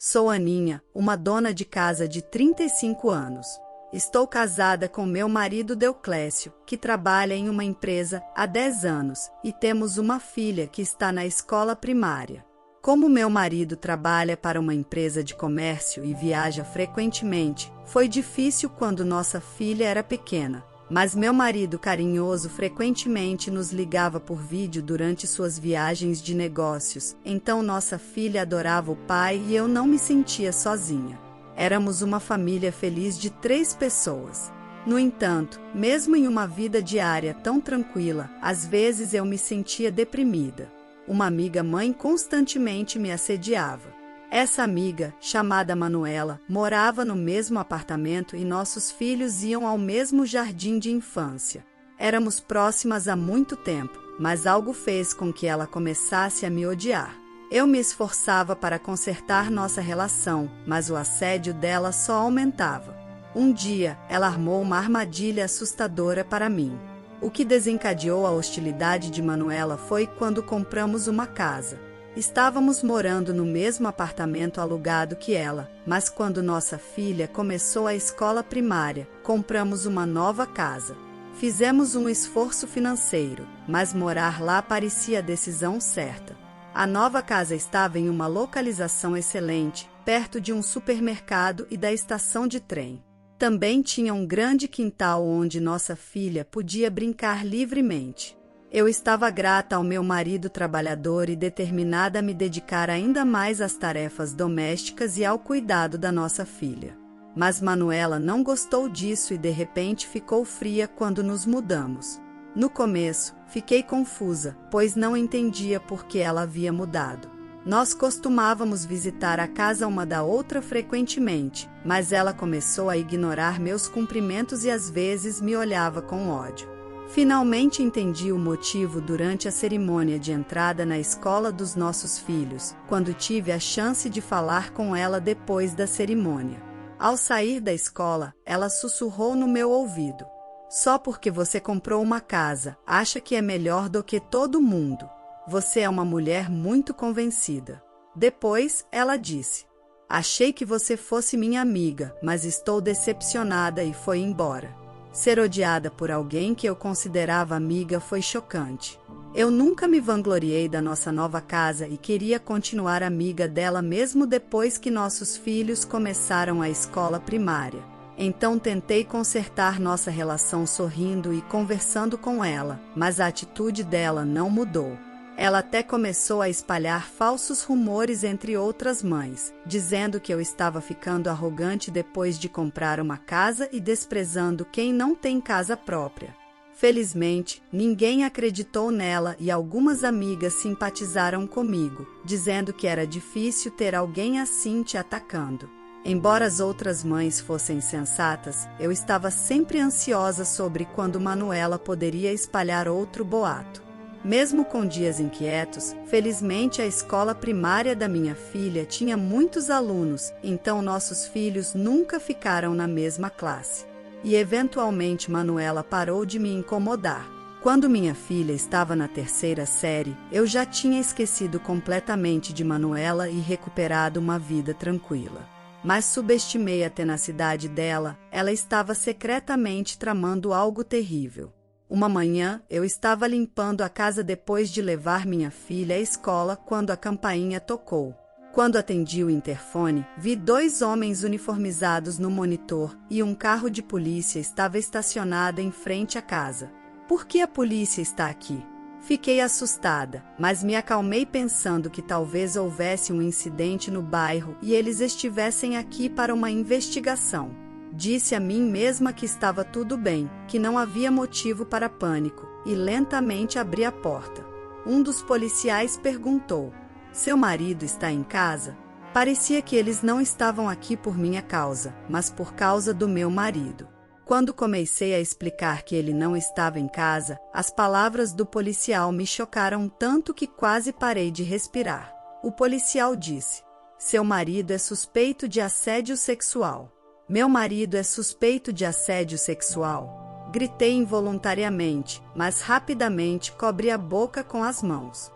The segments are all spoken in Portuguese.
Sou Aninha, uma dona de casa de 35 anos. Estou casada com meu marido Deoclésio, que trabalha em uma empresa há 10 anos, e temos uma filha que está na escola primária. Como meu marido trabalha para uma empresa de comércio e viaja frequentemente, foi difícil quando nossa filha era pequena. Mas meu marido carinhoso frequentemente nos ligava por vídeo durante suas viagens de negócios, então nossa filha adorava o pai e eu não me sentia sozinha. Éramos uma família feliz de 3 pessoas. No entanto, mesmo em uma vida diária tão tranquila, às vezes eu me sentia deprimida. Uma amiga mãe constantemente me assediava. Essa amiga, chamada Manuela, morava no mesmo apartamento e nossos filhos iam ao mesmo jardim de infância. Éramos próximas há muito tempo, mas algo fez com que ela começasse a me odiar. Eu me esforçava para consertar nossa relação, mas o assédio dela só aumentava. Um dia, ela armou uma armadilha assustadora para mim. O que desencadeou a hostilidade de Manuela foi quando compramos uma casa. Estávamos morando no mesmo apartamento alugado que ela, mas quando nossa filha começou a escola primária, compramos uma nova casa. Fizemos um esforço financeiro, mas morar lá parecia a decisão certa. A nova casa estava em uma localização excelente, perto de um supermercado e da estação de trem. Também tinha um grande quintal onde nossa filha podia brincar livremente. Eu estava grata ao meu marido trabalhador e determinada a me dedicar ainda mais às tarefas domésticas e ao cuidado da nossa filha. Mas Manuela não gostou disso e de repente ficou fria quando nos mudamos. No começo, fiquei confusa, pois não entendia por que ela havia mudado. Nós costumávamos visitar a casa uma da outra frequentemente, mas ela começou a ignorar meus cumprimentos e às vezes me olhava com ódio. Finalmente entendi o motivo durante a cerimônia de entrada na escola dos nossos filhos, quando tive a chance de falar com ela depois da cerimônia. Ao sair da escola, ela sussurrou no meu ouvido: "Só porque você comprou uma casa, acha que é melhor do que todo mundo. Você é uma mulher muito convencida." Depois, ela disse: "Achei que você fosse minha amiga, mas estou decepcionada", e foi embora. Ser odiada por alguém que eu considerava amiga foi chocante. Eu nunca me vangloriei da nossa nova casa e queria continuar amiga dela mesmo depois que nossos filhos começaram a escola primária. Então tentei consertar nossa relação sorrindo e conversando com ela, mas a atitude dela não mudou. Ela até começou a espalhar falsos rumores entre outras mães, dizendo que eu estava ficando arrogante depois de comprar uma casa e desprezando quem não tem casa própria. Felizmente, ninguém acreditou nela e algumas amigas simpatizaram comigo, dizendo que era difícil ter alguém assim te atacando. Embora as outras mães fossem sensatas, eu estava sempre ansiosa sobre quando Manuela poderia espalhar outro boato. Mesmo com dias inquietos, felizmente a escola primária da minha filha tinha muitos alunos, então nossos filhos nunca ficaram na mesma classe. E eventualmente Manuela parou de me incomodar. Quando minha filha estava na 3ª série, eu já tinha esquecido completamente de Manuela e recuperado uma vida tranquila. Mas subestimei a tenacidade dela, ela estava secretamente tramando algo terrível. Uma manhã, eu estava limpando a casa depois de levar minha filha à escola quando a campainha tocou. Quando atendi o interfone, vi 2 homens uniformizados no monitor e um carro de polícia estava estacionado em frente à casa. Por que a polícia está aqui? Fiquei assustada, mas me acalmei pensando que talvez houvesse um incidente no bairro e eles estivessem aqui para uma investigação. Disse a mim mesma que estava tudo bem, que não havia motivo para pânico, e lentamente abri a porta. Um dos policiais perguntou: "Seu marido está em casa?" Parecia que eles não estavam aqui por minha causa, mas por causa do meu marido. Quando comecei a explicar que ele não estava em casa, as palavras do policial me chocaram tanto que quase parei de respirar. O policial disse: "Seu marido é suspeito de assédio sexual." "Meu marido é suspeito de assédio sexual?" Gritei involuntariamente, mas rapidamente cobri a boca com as mãos.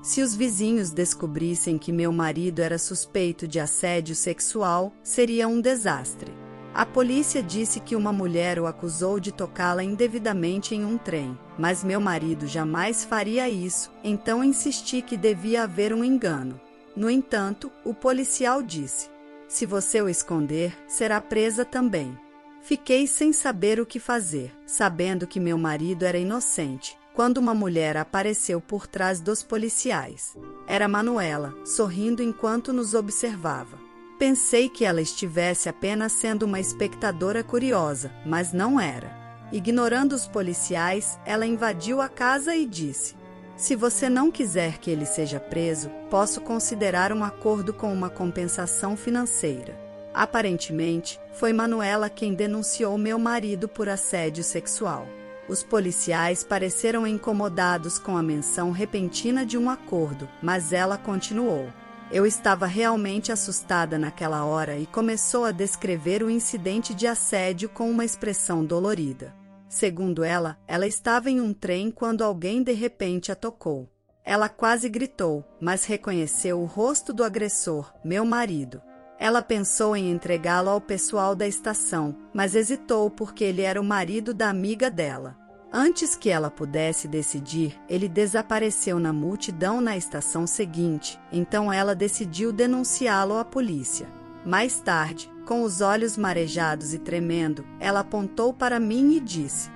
Se os vizinhos descobrissem que meu marido era suspeito de assédio sexual, seria um desastre. A polícia disse que uma mulher o acusou de tocá-la indevidamente em um trem, mas meu marido jamais faria isso, então insisti que devia haver um engano. No entanto, o policial disse: "Se você o esconder, será presa também." Fiquei sem saber o que fazer, sabendo que meu marido era inocente, quando uma mulher apareceu por trás dos policiais. Era Manuela, sorrindo enquanto nos observava. Pensei que ela estivesse apenas sendo uma espectadora curiosa, mas não era. Ignorando os policiais, ela invadiu a casa e disse: "Se você não quiser que ele seja preso, posso considerar um acordo com uma compensação financeira." Aparentemente, foi Manuela quem denunciou meu marido por assédio sexual. Os policiais pareceram incomodados com a menção repentina de um acordo, mas ela continuou: "Eu estava realmente assustada naquela hora", e começou a descrever o incidente de assédio com uma expressão dolorida. Segundo ela estava em um trem quando alguém de repente a tocou. Ela quase gritou, mas reconheceu o rosto do agressor, meu marido. Ela pensou em entregá-lo ao pessoal da estação, mas hesitou porque ele era o marido da amiga dela. Antes que ela pudesse decidir, ele desapareceu na multidão na estação seguinte, então ela decidiu denunciá-lo à polícia. Mais tarde, com os olhos marejados e tremendo, ela apontou para mim e disse: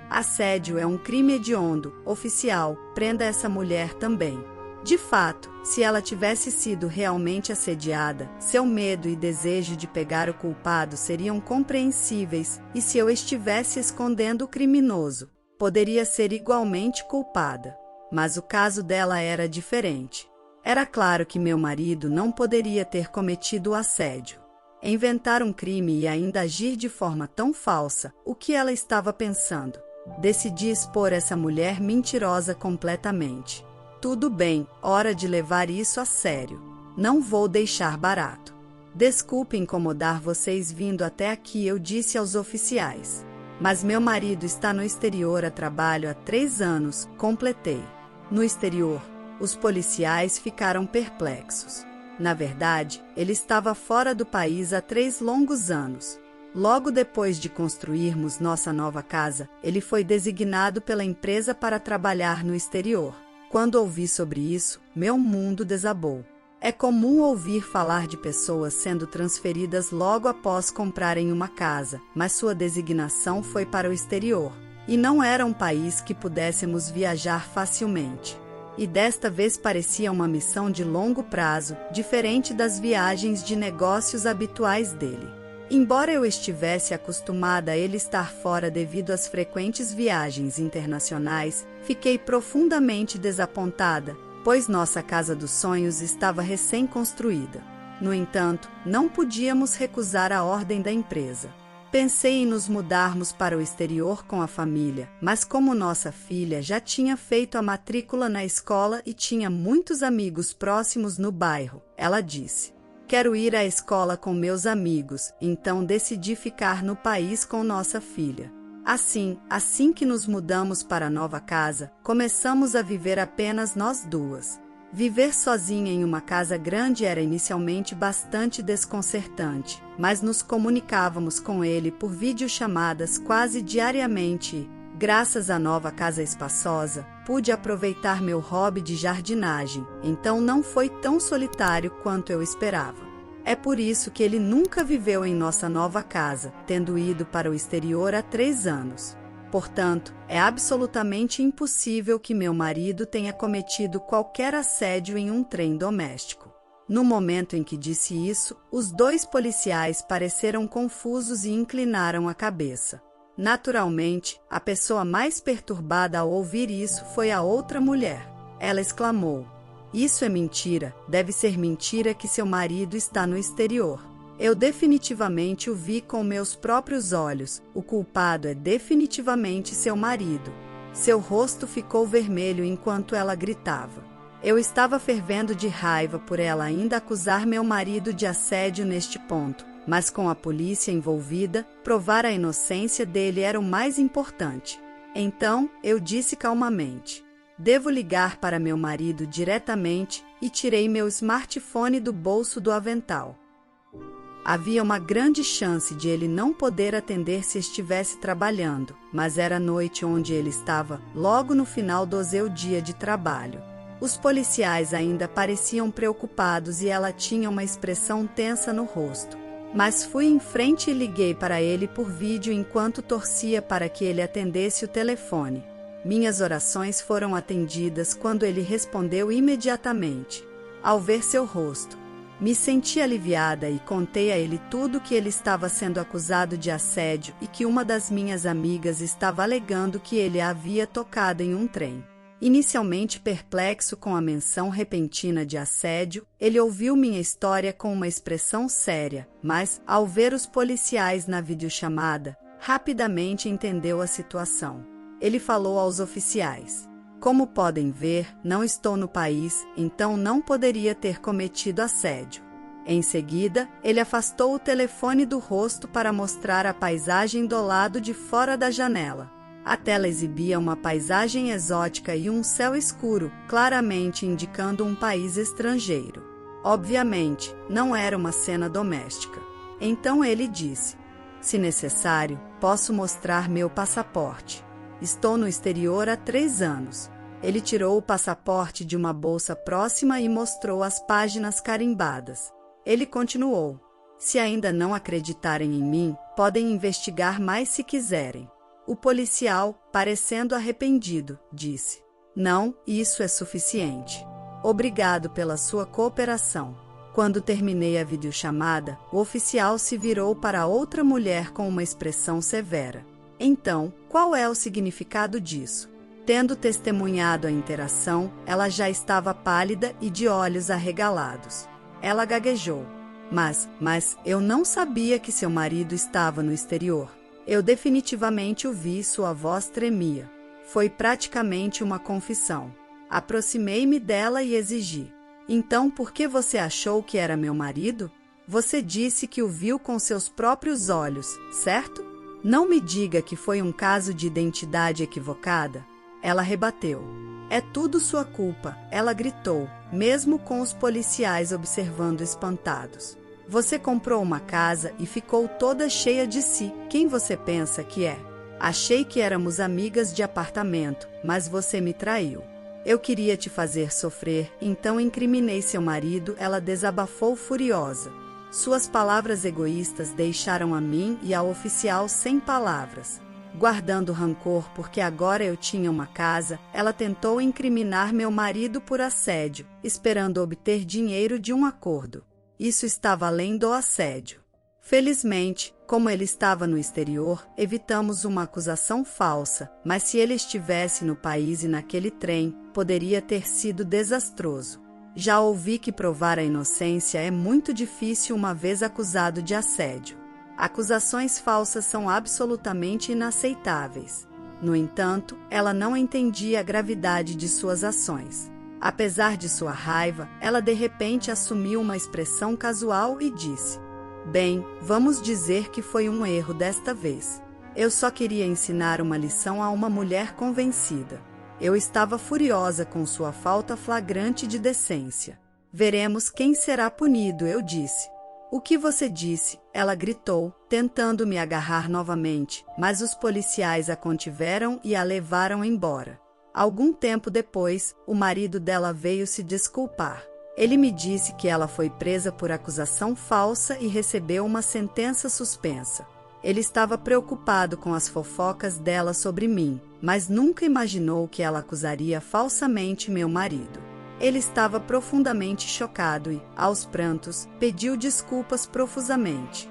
"Assédio é um crime hediondo, oficial, prenda essa mulher também." De fato, se ela tivesse sido realmente assediada, seu medo e desejo de pegar o culpado seriam compreensíveis, e se eu estivesse escondendo o criminoso, poderia ser igualmente culpada. Mas o caso dela era diferente. Era claro que meu marido não poderia ter cometido o assédio. Inventar um crime e ainda agir de forma tão falsa, o que ela estava pensando? Decidi expor essa mulher mentirosa completamente. "Tudo bem, hora de levar isso a sério. Não vou deixar barato. Desculpe incomodar vocês vindo até aqui", eu disse aos oficiais. "Mas meu marido está no exterior a trabalho há 3 anos, completei." No exterior, os policiais ficaram perplexos. Na verdade, ele estava fora do país há 3 longos anos. Logo depois de construirmos nossa nova casa, ele foi designado pela empresa para trabalhar no exterior. Quando ouvi sobre isso, meu mundo desabou. É comum ouvir falar de pessoas sendo transferidas logo após comprarem uma casa, mas sua designação foi para o exterior. E não era um país que pudéssemos viajar facilmente. E desta vez parecia uma missão de longo prazo, diferente das viagens de negócios habituais dele. Embora eu estivesse acostumada a ele estar fora devido às frequentes viagens internacionais, fiquei profundamente desapontada, pois nossa casa dos sonhos estava recém-construída. No entanto, não podíamos recusar a ordem da empresa. Pensei em nos mudarmos para o exterior com a família, mas como nossa filha já tinha feito a matrícula na escola e tinha muitos amigos próximos no bairro, ela disse: "Quero ir à escola com meus amigos", então decidi ficar no país com nossa filha. Assim que nos mudamos para a nova casa, começamos a viver apenas nós duas. Viver sozinha em uma casa grande era inicialmente bastante desconcertante, mas nos comunicávamos com ele por videochamadas quase diariamente e, graças à nova casa espaçosa, pude aproveitar meu hobby de jardinagem, então não foi tão solitário quanto eu esperava. É por isso que ele nunca viveu em nossa nova casa, tendo ido para o exterior há 3 anos. Portanto, é absolutamente impossível que meu marido tenha cometido qualquer assédio em um trem doméstico. No momento em que disse isso, os 2 policiais pareceram confusos e inclinaram a cabeça. Naturalmente, a pessoa mais perturbada ao ouvir isso foi a outra mulher. Ela exclamou: "Isso é mentira, deve ser mentira que seu marido está no exterior. Eu definitivamente o vi com meus próprios olhos, o culpado é definitivamente seu marido." Seu rosto ficou vermelho enquanto ela gritava. Eu estava fervendo de raiva por ela ainda acusar meu marido de assédio neste ponto, mas com a polícia envolvida, provar a inocência dele era o mais importante. Então, eu disse calmamente: Devo ligar para meu marido diretamente e tirei meu smartphone do bolso do avental. Havia uma grande chance de ele não poder atender se estivesse trabalhando, mas era noite onde ele estava, logo no final do seu dia de trabalho. Os policiais ainda pareciam preocupados e ela tinha uma expressão tensa no rosto. Mas fui em frente e liguei para ele por vídeo enquanto torcia para que ele atendesse o telefone. Minhas orações foram atendidas quando ele respondeu imediatamente. Ao ver seu rosto, me senti aliviada e contei a ele tudo que ele estava sendo acusado de assédio e que uma das minhas amigas estava alegando que ele a havia tocado em um trem. Inicialmente perplexo com a menção repentina de assédio, ele ouviu minha história com uma expressão séria, mas, ao ver os policiais na videochamada, rapidamente entendeu a situação. Ele falou aos oficiais: "Como podem ver, não estou no país, então não poderia ter cometido assédio." Em seguida, ele afastou o telefone do rosto para mostrar a paisagem do lado de fora da janela. A tela exibia uma paisagem exótica e um céu escuro, claramente indicando um país estrangeiro. Obviamente, não era uma cena doméstica. Então ele disse: "Se necessário, posso mostrar meu passaporte. Estou no exterior há 3 anos. Ele tirou o passaporte de uma bolsa próxima e mostrou as páginas carimbadas. Ele continuou: "Se ainda não acreditarem em mim, podem investigar mais se quiserem." O policial, parecendo arrependido, disse: "Não, isso é suficiente. Obrigado pela sua cooperação." Quando terminei a videochamada, o oficial se virou para outra mulher com uma expressão severa. "Então, qual é o significado disso?" Tendo testemunhado a interação, ela já estava pálida e de olhos arregalados. Ela gaguejou: Mas eu não sabia que seu marido estava no exterior. Eu definitivamente o vi, sua voz tremia. Foi praticamente uma confissão. Aproximei-me dela e exigi: "Então por que você achou que era meu marido? Você disse que o viu com seus próprios olhos, certo? Não me diga que foi um caso de identidade equivocada." Ela rebateu: "É tudo sua culpa", ela gritou, mesmo com os policiais observando espantados. "Você comprou uma casa e ficou toda cheia de si. Quem você pensa que é? Achei que éramos amigas de apartamento, mas você me traiu. Eu queria te fazer sofrer, então incriminei seu marido", ela desabafou furiosa. Suas palavras egoístas deixaram a mim e ao oficial sem palavras. Guardando rancor porque agora eu tinha uma casa, ela tentou incriminar meu marido por assédio, esperando obter dinheiro de um acordo. Isso estava além do assédio. Felizmente, como ele estava no exterior, evitamos uma acusação falsa, mas se ele estivesse no país e naquele trem, poderia ter sido desastroso. Já ouvi que provar a inocência é muito difícil uma vez acusado de assédio. Acusações falsas são absolutamente inaceitáveis. No entanto, ela não entendia a gravidade de suas ações. Apesar de sua raiva, ela de repente assumiu uma expressão casual e disse: "Bem, vamos dizer que foi um erro desta vez. Eu só queria ensinar uma lição a uma mulher convencida. Eu estava furiosa com sua falta flagrante de decência. Veremos quem será punido", eu disse. "O que você disse?", ela gritou, tentando me agarrar novamente, mas os policiais a contiveram e a levaram embora. Algum tempo depois, o marido dela veio se desculpar. Ele me disse que ela foi presa por acusação falsa e recebeu uma sentença suspensa. Ele estava preocupado com as fofocas dela sobre mim, mas nunca imaginou que ela acusaria falsamente meu marido. Ele estava profundamente chocado e, aos prantos, pediu desculpas profusamente.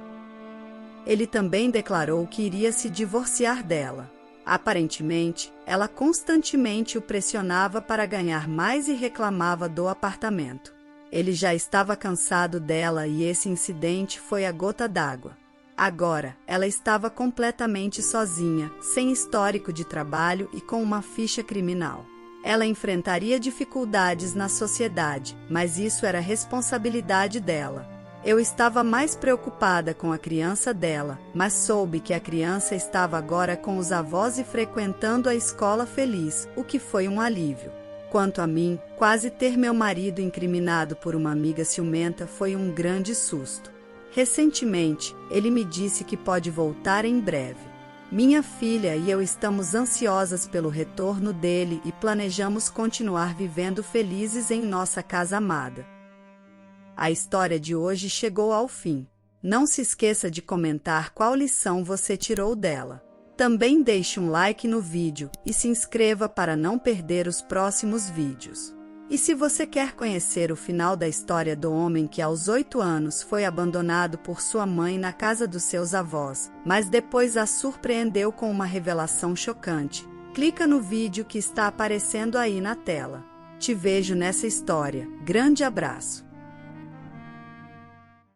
Ele também declarou que iria se divorciar dela. Aparentemente, ela constantemente o pressionava para ganhar mais e reclamava do apartamento. Ele já estava cansado dela e esse incidente foi a gota d'água. Agora, ela estava completamente sozinha, sem histórico de trabalho e com uma ficha criminal. Ela enfrentaria dificuldades na sociedade, mas isso era responsabilidade dela. Eu estava mais preocupada com a criança dela, mas soube que a criança estava agora com os avós e frequentando a escola feliz, o que foi um alívio. Quanto a mim, quase ter meu marido incriminado por uma amiga ciumenta foi um grande susto. Recentemente, ele me disse que pode voltar em breve. Minha filha e eu estamos ansiosas pelo retorno dele e planejamos continuar vivendo felizes em nossa casa amada. A história de hoje chegou ao fim. Não se esqueça de comentar qual lição você tirou dela. Também deixe um like no vídeo e se inscreva para não perder os próximos vídeos. E se você quer conhecer o final da história do homem que aos 8 anos foi abandonado por sua mãe na casa dos seus avós, mas depois a surpreendeu com uma revelação chocante, clica no vídeo que está aparecendo aí na tela. Te vejo nessa história. Grande abraço!